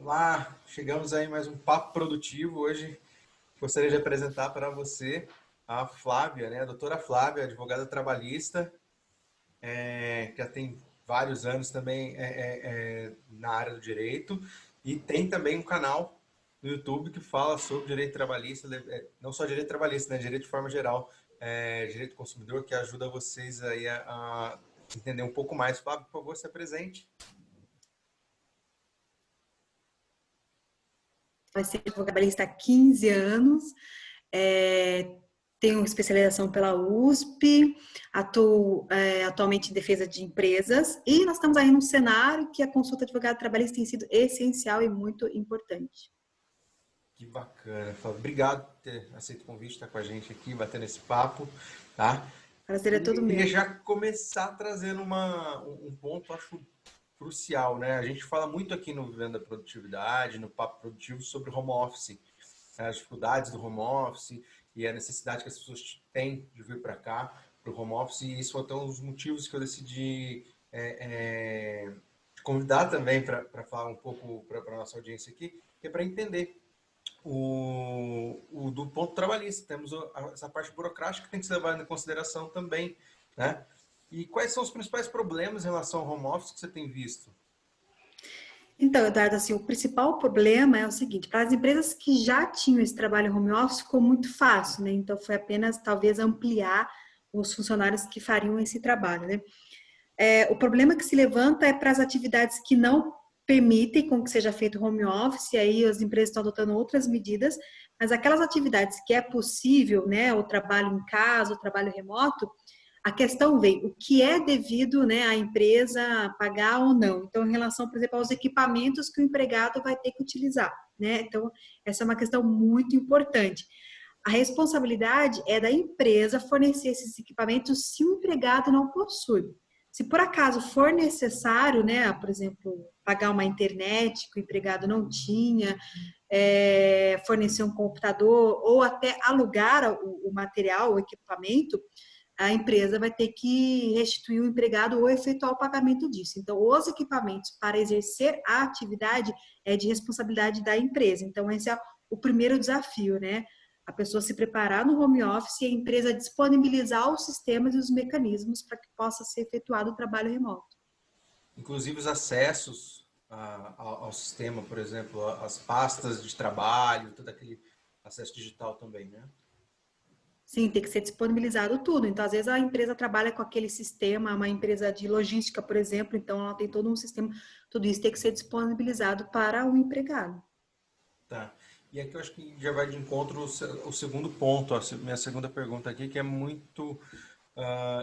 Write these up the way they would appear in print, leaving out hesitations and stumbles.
Olá, chegamos aí em mais um papo produtivo. Hoje gostaria de apresentar para você a Flávia, né? A doutora Flávia, advogada trabalhista, que já tem vários anos também na área do direito e tem também um canal no YouTube que fala sobre direito trabalhista, não só direito trabalhista, né? Direito de forma geral, direito do consumidor, que ajuda vocês aí a entender um pouco mais. Flávia, por favor, se apresente. Vai ser advogada trabalhista há 15 anos, é, tenho especialização pela USP, atuo atualmente em defesa de empresas e nós estamos aí num cenário que a consulta de advogado trabalhista tem sido essencial e muito importante. Que bacana, Flávio. Obrigado por ter aceito o convite, estar com a gente aqui, batendo esse papo, tá? Prazer é E todo queria meu. já começar trazendo um ponto, acho, crucial, né? A gente fala muito aqui no Vivendo a Produtividade, no Papo Produtivo, sobre home office, né? As dificuldades do home office e a necessidade que as pessoas têm de vir para cá, para o home office, e isso foi até um dos motivos que eu decidi te convidar também para falar um pouco para a nossa audiência aqui, que é para entender do ponto trabalhista. Temos essa parte burocrática que tem que ser levada em consideração também, né? E quais são os principais problemas em relação ao home office que você tem visto? Então, Eduardo, assim, o principal problema é o seguinte, para as empresas que já tinham esse trabalho home office, ficou muito fácil, né? Então, foi apenas, talvez, ampliar os funcionários que fariam esse trabalho, né? O problema que se levanta é para as atividades que não permitem com que seja feito home office, e aí as empresas estão adotando outras medidas, mas aquelas atividades que é possível, né, o trabalho em casa, o trabalho remoto, a questão vem, o que é devido, né, à empresa pagar ou não. Então, em relação, por exemplo, aos equipamentos que o empregado vai ter que utilizar, né? Então, essa é uma questão muito importante. A responsabilidade é da empresa fornecer esses equipamentos se o empregado não possui. Se por acaso for necessário, né, por exemplo, pagar uma internet que o empregado não tinha, fornecer um computador ou até alugar o material, o equipamento, a empresa vai ter que restituir o empregado ou efetuar o pagamento disso. Então, os equipamentos para exercer a atividade é de responsabilidade da empresa. Então, esse é o primeiro desafio, né? A pessoa se preparar no home office e a empresa disponibilizar os sistemas e os mecanismos para que possa ser efetuado o trabalho remoto. Inclusive os acessos ao sistema, por exemplo, as pastas de trabalho, todo aquele acesso digital também, né? Sim, tem que ser disponibilizado tudo. Então, às vezes, a empresa trabalha com aquele sistema, uma empresa de logística, por exemplo, então ela tem todo um sistema, tudo isso tem que ser disponibilizado para o empregado. Tá. E aqui eu acho que já vai de encontro o segundo ponto, minha segunda pergunta aqui, que é muito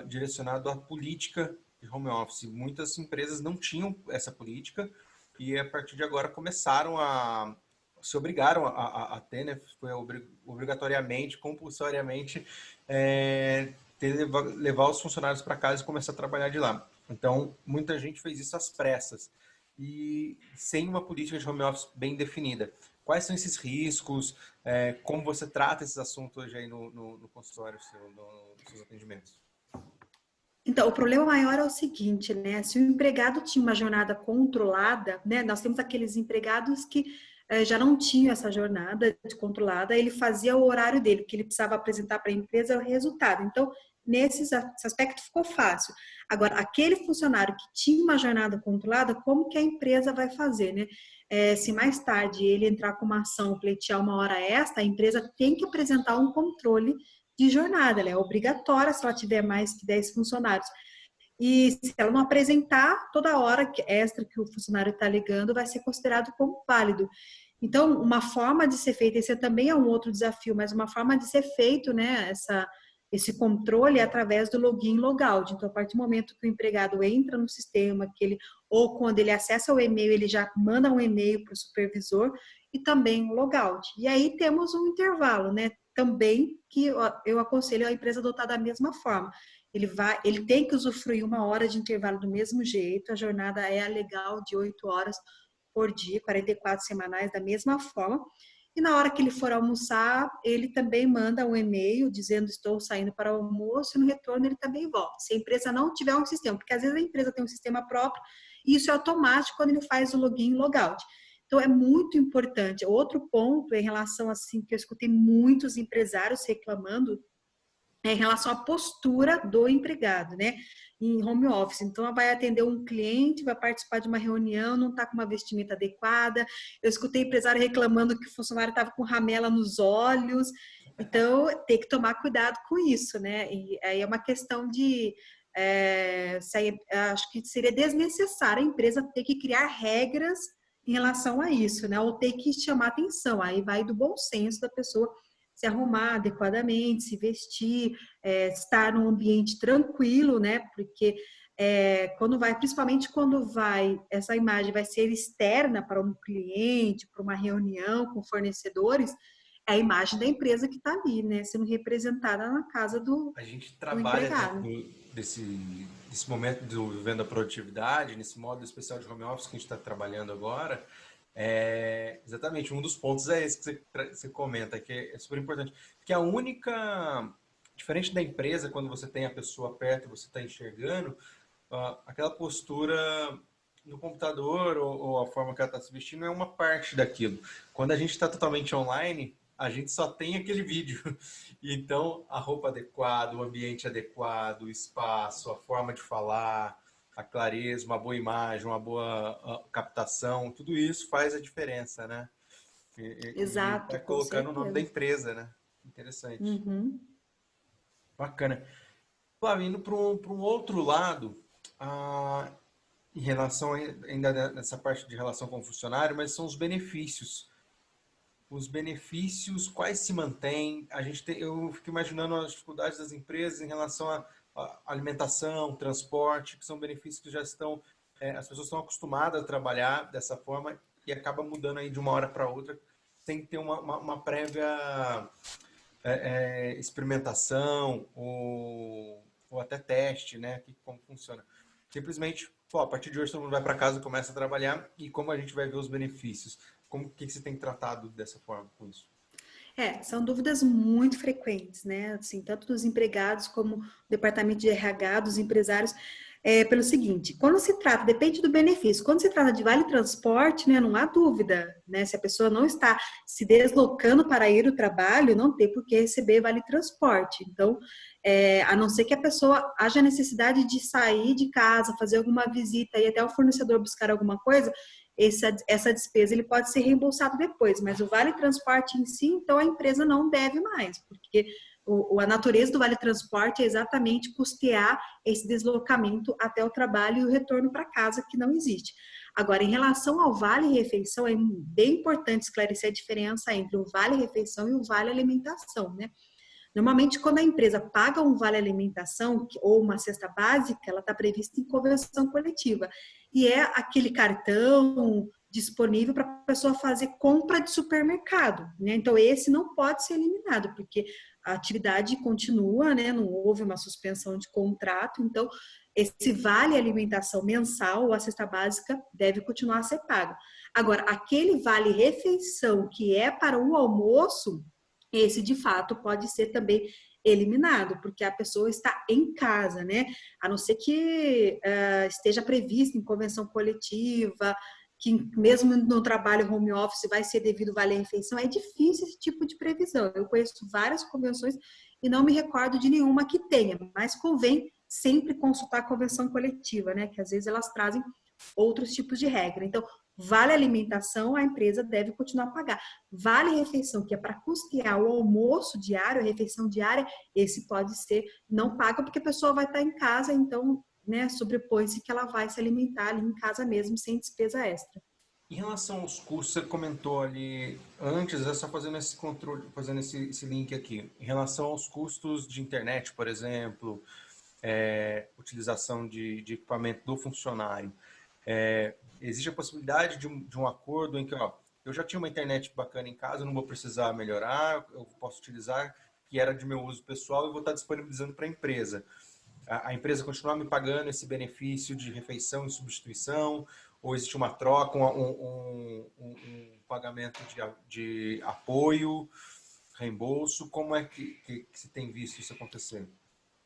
direcionado à política de home office. Muitas empresas não tinham essa política e a partir de agora começaram se obrigaram a ter, né? Foi obrigatoriamente, compulsoriamente, levar os funcionários para casa e começar a trabalhar de lá. Então, muita gente fez isso às pressas e sem uma política de home office bem definida. Quais são esses riscos? Como você trata esses assuntos hoje aí no consultório, nos seus atendimentos? Então, o problema maior é o seguinte, né? Se o empregado tinha uma jornada controlada, né? Nós temos aqueles empregados que já não tinham essa jornada controlada, ele fazia o horário dele, que ele precisava apresentar para a empresa o resultado. Então, nesse aspecto ficou fácil. Agora, aquele funcionário que tinha uma jornada controlada, como que a empresa vai fazer, né? Se mais tarde ele entrar com uma ação, pleitear uma hora extra, a empresa tem que apresentar um controle de jornada, ela é obrigatória se ela tiver mais que 10 funcionários. E se ela não apresentar, toda hora extra que o funcionário está ligando vai ser considerado como válido. Então, uma forma de ser feita, esse também é um outro desafio, mas uma forma de ser feito, né, esse controle é através do login e logout. Então, a partir do momento que o empregado entra no sistema, ou quando ele acessa o e-mail, ele já manda um e-mail para o supervisor e também o logout. E aí temos um intervalo, né? Também que eu aconselho a empresa a adotar da mesma forma. Ele tem que usufruir uma hora de intervalo do mesmo jeito, a jornada é a legal de 8 horas por dia, 44 semanais da mesma forma. E na hora que ele for almoçar, ele também manda um e-mail dizendo estou saindo para o almoço e no retorno ele também volta. Se a empresa não tiver um sistema, porque às vezes a empresa tem um sistema próprio e isso é automático quando ele faz o login e logout. Então, é muito importante. Outro ponto em relação, assim, que eu escutei muitos empresários reclamando, é em relação à postura do empregado, né? Em home office. Então, vai atender um cliente, vai participar de uma reunião, não está com uma vestimenta adequada. Eu escutei empresário reclamando que o funcionário estava com ramela nos olhos. Então, tem que tomar cuidado com isso, né? E aí é uma questão de... acho que seria desnecessário a empresa ter que criar regras em relação a isso, né? Ou ter que chamar atenção. Aí vai do bom senso da pessoa se arrumar adequadamente, se vestir, estar num ambiente tranquilo, né? Porque principalmente quando essa imagem vai ser externa para um cliente, para uma reunião com fornecedores, é a imagem da empresa que está ali, né? Sendo representada na casa do A gente trabalha empregado. dentro desse momento do vivendo a produtividade, nesse modo especial de home office que a gente está trabalhando agora. Exatamente, um dos pontos é esse que você comenta, que é super importante. Porque a única, diferente da empresa, quando você tem a pessoa perto e você está enxergando, aquela postura no computador ou a forma que ela está se vestindo é uma parte daquilo. Quando a gente está totalmente online, a gente só tem aquele vídeo. Então, a roupa adequada, o ambiente adequado, o espaço, a forma de falar, a clareza, uma boa imagem, uma boa captação, tudo isso faz a diferença, né? E Exato, vai com colocando o nome da certeza. empresa, né? Interessante. Uhum. Bacana. Flávio, indo para um outro lado, em relação ainda nessa parte de relação com o funcionário, mas são os benefícios. Os benefícios, quais se mantêm? Eu fico imaginando as dificuldades das empresas em relação à alimentação, transporte, que são benefícios que já estão, as pessoas estão acostumadas a trabalhar dessa forma e acaba mudando aí de uma hora para outra sem ter uma prévia experimentação ou até teste, né? Como funciona. Simplesmente, pô, a partir de hoje todo mundo vai para casa, começa a trabalhar e como a gente vai ver os benefícios? Que você tem tratado dessa forma com isso? São dúvidas muito frequentes, né? Assim, tanto dos empregados como do departamento de RH, dos empresários, pelo seguinte, quando se trata, depende do benefício, quando se trata de vale transporte, né, não há dúvida, né? Se a pessoa não está se deslocando para ir ao trabalho, não tem por que receber vale transporte. Então, a não ser que a pessoa haja necessidade de sair de casa, fazer alguma visita e até o fornecedor buscar alguma coisa, essa despesa ele pode ser reembolsado depois, mas o vale transporte em si, então a empresa não deve mais, porque a natureza do vale transporte é exatamente custear esse deslocamento até o trabalho e o retorno para casa, que não existe. Agora, em relação ao vale refeição, é bem importante esclarecer a diferença entre o vale refeição e o vale alimentação, né? Normalmente, quando a empresa paga um vale alimentação ou uma cesta básica, ela está prevista em convenção coletiva. E é aquele cartão disponível para a pessoa fazer compra de supermercado, né? Então, esse não pode ser eliminado, porque a atividade continua, né? Não houve uma suspensão de contrato, então esse vale alimentação mensal ou a cesta básica deve continuar a ser pago. Agora, aquele vale refeição que é para o almoço, esse de fato pode ser também eliminado, porque a pessoa está em casa, né? A não ser que esteja previsto em convenção coletiva, que mesmo no trabalho home office vai ser devido vale refeição, é difícil esse tipo de previsão. Eu conheço várias convenções e não me recordo de nenhuma que tenha, mas convém sempre consultar a convenção coletiva, né? Que às vezes elas trazem outros tipos de regra. Então, vale alimentação, a empresa deve continuar a pagar. Vale refeição, que é para custear o almoço diário, a refeição diária, esse pode ser, não paga porque a pessoa vai estar em casa, então, né, sobrepõe-se que ela vai se alimentar ali em casa mesmo, sem despesa extra. Em relação aos custos, você comentou ali antes, é só fazendo esse controle, fazendo esse link aqui. Em relação aos custos de internet, por exemplo, utilização de equipamento do funcionário, existe a possibilidade de um acordo em que, ó, eu já tinha uma internet bacana em casa, eu não vou precisar melhorar, eu posso utilizar que era de meu uso pessoal e vou estar disponibilizando para a empresa. A empresa continuar me pagando esse benefício de refeição e substituição, ou existe uma troca, um pagamento de apoio, reembolso? Como é que se tem visto isso acontecer?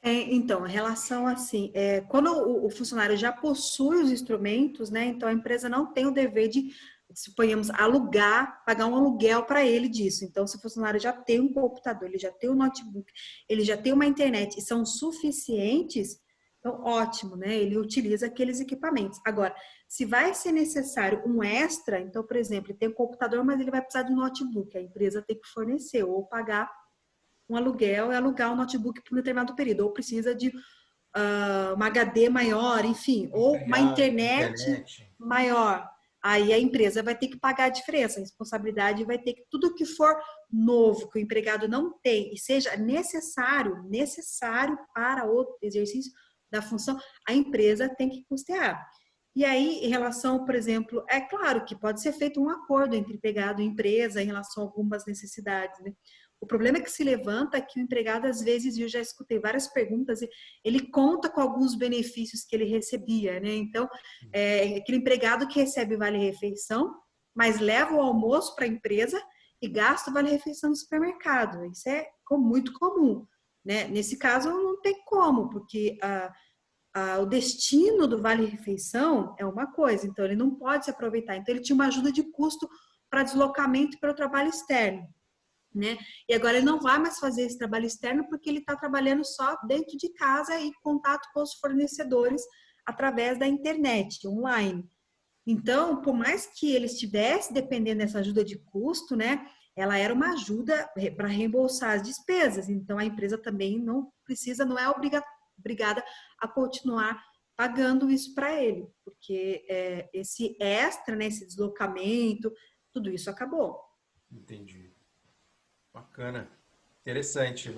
Então, em relação assim, quando o funcionário já possui os instrumentos, né, então a empresa não tem o dever de suponhamos, alugar, pagar um aluguel para ele disso. Então, se o funcionário já tem um computador, ele já tem um notebook, ele já tem uma internet e são suficientes, então ótimo, né? Ele utiliza aqueles equipamentos. Agora, se vai ser necessário um extra, então, por exemplo, ele tem um computador, mas ele vai precisar de um notebook, a empresa tem que fornecer ou pagar um aluguel e alugar um notebook por um determinado período, ou precisa de uma HD maior, enfim, ou uma internet maior. Aí a empresa vai ter que pagar a diferença, a responsabilidade vai ter que, tudo que for novo, que o empregado não tem e seja necessário para o exercício da função, a empresa tem que custear. E aí, em relação, por exemplo, é claro que pode ser feito um acordo entre empregado e empresa em relação a algumas necessidades, né? O problema é que se levanta que o empregado, às vezes, eu já escutei várias perguntas, ele conta com alguns benefícios que ele recebia, né? Então, aquele empregado que recebe vale-refeição, mas leva o almoço para a empresa e gasta o vale-refeição no supermercado. Isso é muito comum, né? Nesse caso, não tem como, porque o destino do vale-refeição é uma coisa, então ele não pode se aproveitar. Então, ele tinha uma ajuda de custo para deslocamento e para o trabalho externo, né? E agora ele não vai mais fazer esse trabalho externo porque ele está trabalhando só dentro de casa e contato com os fornecedores através da internet, online. Então, por mais que ele estivesse dependendo dessa ajuda de custo, né? Ela era uma ajuda para reembolsar as despesas. Então, a empresa também não é obrigada a continuar pagando isso para ele, porque esse extra, né? Esse deslocamento, tudo isso acabou. Entendi. Bacana. Interessante.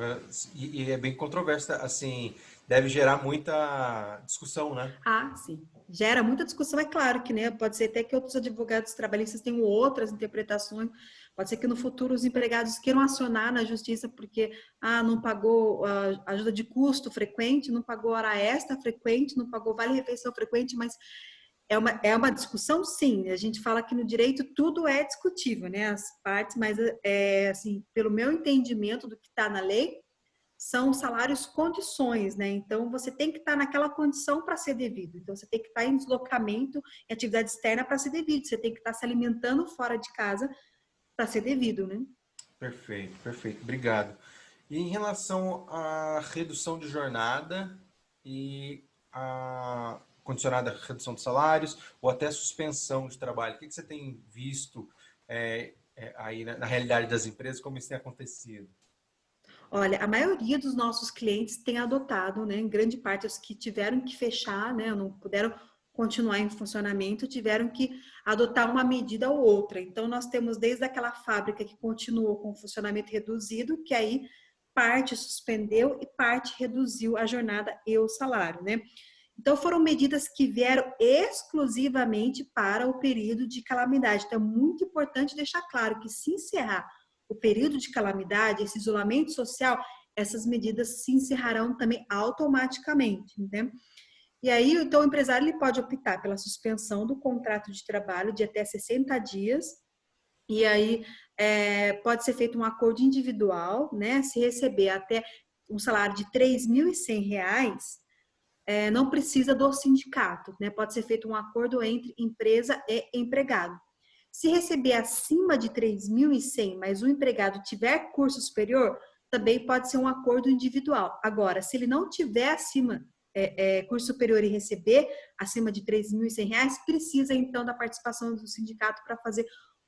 E é bem controverso, assim, deve gerar muita discussão, né? Ah, sim. Gera muita discussão, é claro que, né? Pode ser até que outros advogados trabalhistas tenham outras interpretações. Pode ser que no futuro os empregados queiram acionar na justiça porque não pagou ajuda de custo frequente, não pagou hora extra frequente, não pagou vale-refeição frequente, mas é uma discussão, sim. A gente fala que no direito tudo é discutível, né? As partes, mas assim, pelo meu entendimento do que está na lei, são salários condições, né? Então, você tem que estar naquela condição para ser devido. Então, você tem que estar em deslocamento, em atividade externa para ser devido. Você tem que estar se alimentando fora de casa para ser devido, né? Perfeito, perfeito. Obrigado. E em relação à redução de jornada e a condicionada redução de salários ou até suspensão de trabalho, o que você tem visto aí na realidade das empresas, como isso tem acontecido? Olha, a maioria dos nossos clientes tem adotado, né? Em grande parte, os que tiveram que fechar, né? Não puderam continuar em funcionamento, tiveram que adotar uma medida ou outra. Então, nós temos desde aquela fábrica que continuou com funcionamento reduzido, que aí parte suspendeu e parte reduziu a jornada e o salário, né? Então, foram medidas que vieram exclusivamente para o período de calamidade. Então, é muito importante deixar claro que se encerrar o período de calamidade, esse isolamento social, essas medidas se encerrarão também automaticamente, né? E aí, então, o empresário ele pode optar pela suspensão do contrato de trabalho de até 60 dias, e aí pode ser feito um acordo individual, né? Se receber até um salário de R$ 3.100, não precisa do sindicato, né? Pode ser feito um acordo entre empresa e empregado. Se receber acima de 3.100, mas o empregado tiver curso superior, também pode ser um acordo individual. Agora, se ele não tiver acima curso superior e receber acima de R$ 3.100, precisa então da participação do sindicato para fazer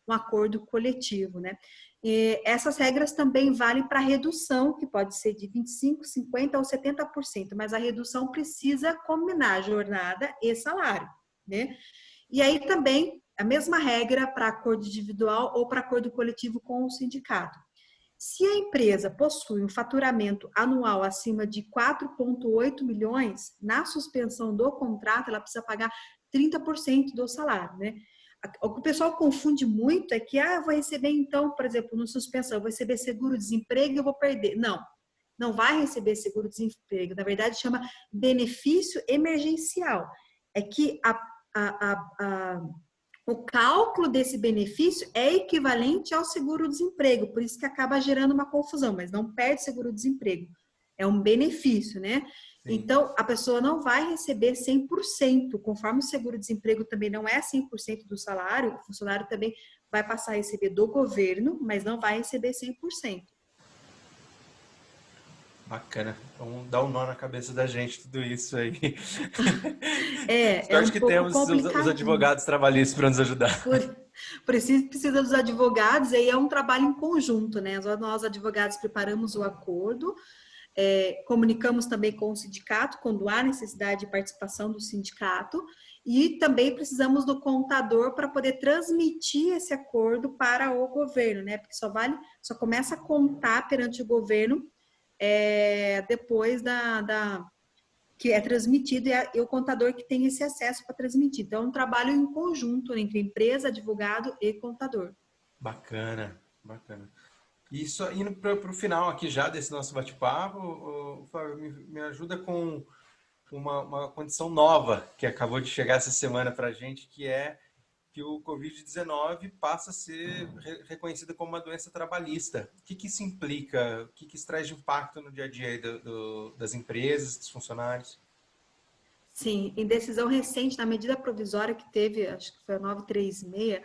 um acordo coletivo, né? E essas regras também valem para redução, que pode ser de 25%, 50% ou 70%, mas a redução precisa combinar jornada e salário, né? E aí também a mesma regra para acordo individual ou para acordo coletivo com o sindicato. Se a empresa possui um faturamento anual acima de 4,8 milhões, na suspensão do contrato, ela precisa pagar 30% do salário, né? O que o pessoal confunde muito é que, eu vou receber então, por exemplo, no suspensão, eu vou receber seguro-desemprego e eu vou perder. Não, não vai receber seguro-desemprego. Na verdade, chama benefício emergencial. É que o cálculo desse benefício é equivalente ao seguro-desemprego, por isso que acaba gerando uma confusão, mas não perde seguro-desemprego. é um benefício, né? Sim. Então, a pessoa não vai receber 100%, conforme o seguro-desemprego também não é 100% do salário, o funcionário também vai passar a receber do governo, mas não vai receber 100%. Bacana. Então dá um nó na cabeça da gente tudo isso aí. É Sorte um que pouco temos os complicadinho. advogados trabalhistas para nos ajudar. Por, por isso precisa dos advogados, aí é um trabalho em conjunto, né? Nós advogados preparamos o acordo, comunicamos também com o sindicato, quando há necessidade de participação do sindicato, e também precisamos do contador para poder transmitir esse acordo para o governo, né? Porque só começa a contar perante o governo depois que é transmitido e o contador que tem esse acesso para transmitir. Então, é um trabalho em conjunto entre empresa, advogado e contador. Bacana, bacana. E só indo para o final aqui já desse nosso bate-papo, Flávio, me ajuda com uma condição nova que acabou de chegar essa semana para a gente, que é que o Covid-19 passa a ser reconhecido como uma doença trabalhista. O que, que isso implica? O que, que isso traz de impacto no dia a dia aí das empresas, dos funcionários? Sim, em decisão recente, na medida provisória que teve, acho que foi a 936,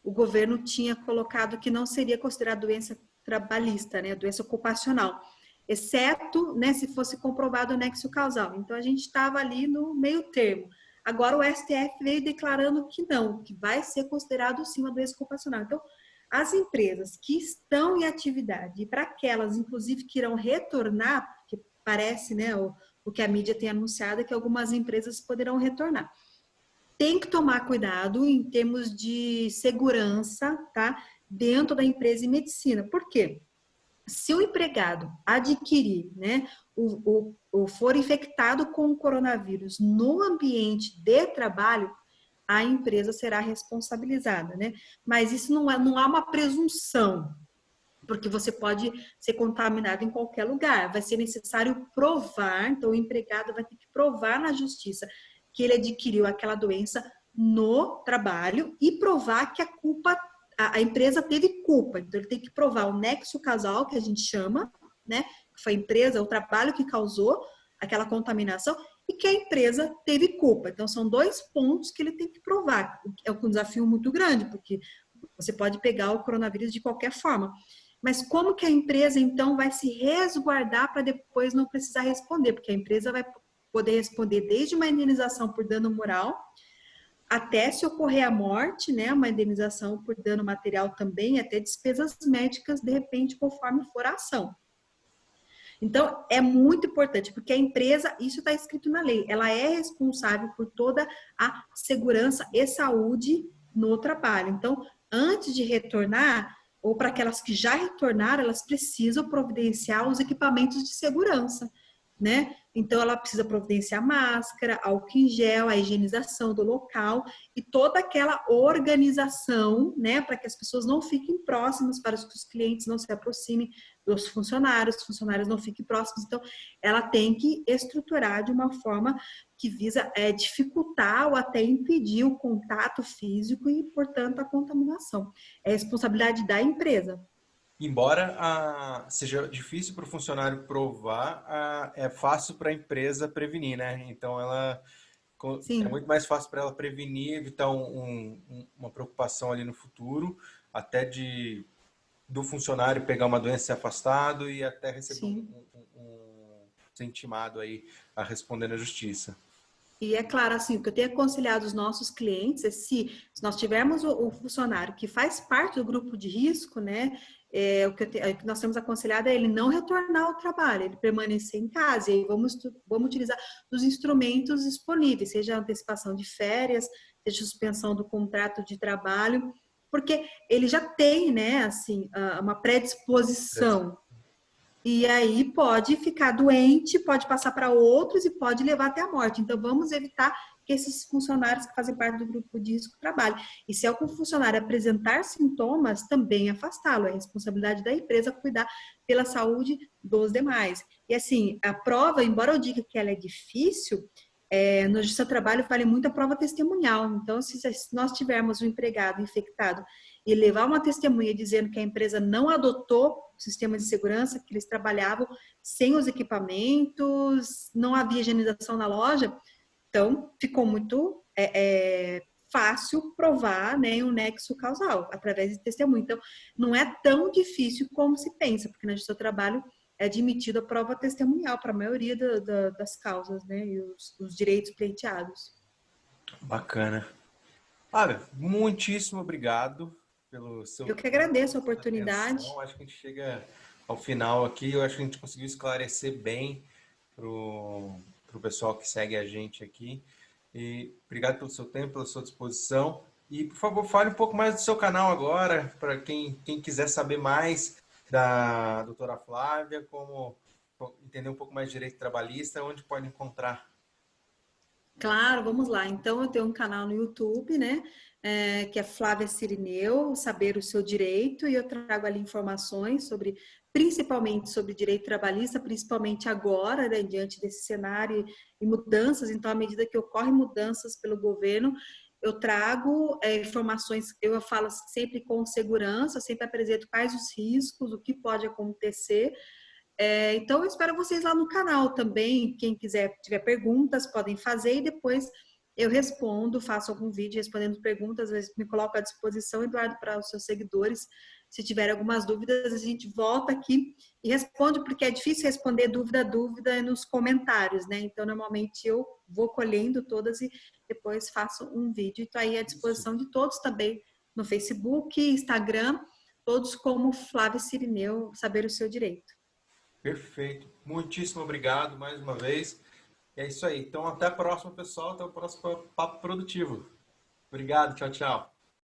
o governo tinha colocado que não seria considerada doença trabalhista, né, doença ocupacional, exceto, né, se fosse comprovado o nexo causal. Então, a gente estava ali no meio termo. Agora, o STF veio declarando que não, que vai ser considerado sim uma doença ocupacional. Então, as empresas que estão em atividade, e para aquelas, inclusive, que irão retornar, porque parece, né, o que a mídia tem anunciado é que algumas empresas poderão retornar. Tem que tomar cuidado em termos de segurança, tá? Dentro da empresa em medicina. Por quê? Se o empregado adquirir, né, ou for infectado com o coronavírus no ambiente de trabalho, a empresa será responsabilizada, né? Mas isso não há uma presunção, porque você pode ser contaminado em qualquer lugar. Vai ser necessário provar, então o empregado vai ter que provar na justiça que ele adquiriu aquela doença no trabalho e provar que a empresa teve culpa. Então ele tem que provar o nexo causal, que a gente chama, né? Que foi a empresa, o trabalho que causou aquela contaminação e que a empresa teve culpa. Então são dois pontos que ele tem que provar. É um desafio muito grande, porque você pode pegar o coronavírus de qualquer forma. Mas como que a empresa, então, vai se resguardar para depois não precisar responder? Porque a empresa vai poder responder desde uma indenização por dano moral, até se ocorrer a morte, né, uma indenização por dano material também, até despesas médicas, de repente, conforme for a ação. Então, é muito importante, porque a empresa, isso está escrito na lei, ela é responsável por toda a segurança e saúde no trabalho. Então, antes de retornar, ou para aquelas que já retornaram, elas precisam providenciar os equipamentos de segurança, né? Então, ela precisa providenciar máscara, álcool em gel, a higienização do local e toda aquela organização, né, para que as pessoas não fiquem próximas, para que os clientes não se aproximem dos funcionários, os funcionários não fiquem próximos. Então, ela tem que estruturar de uma forma que visa dificultar ou até impedir o contato físico e, portanto, a contaminação. É responsabilidade da empresa. Embora seja difícil para o funcionário provar, é fácil para a empresa prevenir, né? Então, é Sim, muito mais fácil para ela prevenir, evitar uma preocupação ali no futuro, até do funcionário pegar uma doença e ser afastado e até receber sim. ser intimado aí a responder na justiça. E é claro, assim, o que eu tenho aconselhado os nossos clientes é se nós tivermos o funcionário que faz parte do grupo de risco, né, o que nós temos aconselhado é ele não retornar ao trabalho, ele permanecer em casa, e aí vamos utilizar os instrumentos disponíveis, seja antecipação de férias, seja suspensão do contrato de trabalho, porque ele já tem, né, assim, uma predisposição. E aí pode ficar doente, pode passar para outros e pode levar até a morte. Então, vamos evitar que esses funcionários que fazem parte do grupo de risco trabalhem. E se algum funcionário apresentar sintomas, também afastá-lo. É responsabilidade da empresa cuidar pela saúde dos demais. E assim, a prova, embora eu diga que ela é difícil, No Justiça do Trabalho vale muito a prova testemunhal. Então, se nós tivermos um empregado infectado e levar uma testemunha dizendo que a empresa não adotou o sistema de segurança, que eles trabalhavam sem os equipamentos, não havia higienização na loja, então ficou muito fácil provar, né, um nexo causal através de testemunho. Então, não é tão difícil como se pensa, porque na Justiça do Trabalho é admitida a prova testemunhal para a maioria das causas, né, e os direitos pleiteados. Bacana. Flávia, muitíssimo obrigado pelo seu Eu que tempo, agradeço a sua oportunidade. atenção. Acho que a gente chega ao final aqui. Eu acho que a gente conseguiu esclarecer bem para o pessoal que segue a gente aqui. E obrigado pelo seu tempo, pela sua disposição. E, por favor, fale um pouco mais do seu canal agora, para quem quiser saber mais da doutora Flávia, como entender um pouco mais de direito trabalhista, onde pode encontrar. Claro, vamos lá. Então, eu tenho um canal no YouTube, né? Que é Flávia Cirineu, Saber o Seu Direito, e eu trago ali informações sobre, principalmente sobre direito trabalhista, principalmente agora, né, diante desse cenário e mudanças. Então, à medida que ocorrem mudanças pelo governo, eu trago informações, eu falo sempre com segurança, sempre apresento quais os riscos, o que pode acontecer. Então, eu espero vocês lá no canal também. Quem quiser, tiver perguntas, podem fazer e depois eu respondo, faço algum vídeo respondendo perguntas, às vezes me coloco à disposição, Eduardo, para os seus seguidores. Se tiver algumas dúvidas, a gente volta aqui e responde, porque é difícil responder dúvida nos comentários, né? Então, normalmente eu vou colhendo todas e depois faço um vídeo. Estou aí à Isso. disposição de todos também no Facebook, Instagram, todos como Flávia Cirineu, Saber o Seu Direito. Perfeito. Muitíssimo obrigado mais uma vez. É isso aí. Então, até a próxima, pessoal. Até o próximo Papo Produtivo. Obrigado. Tchau, tchau.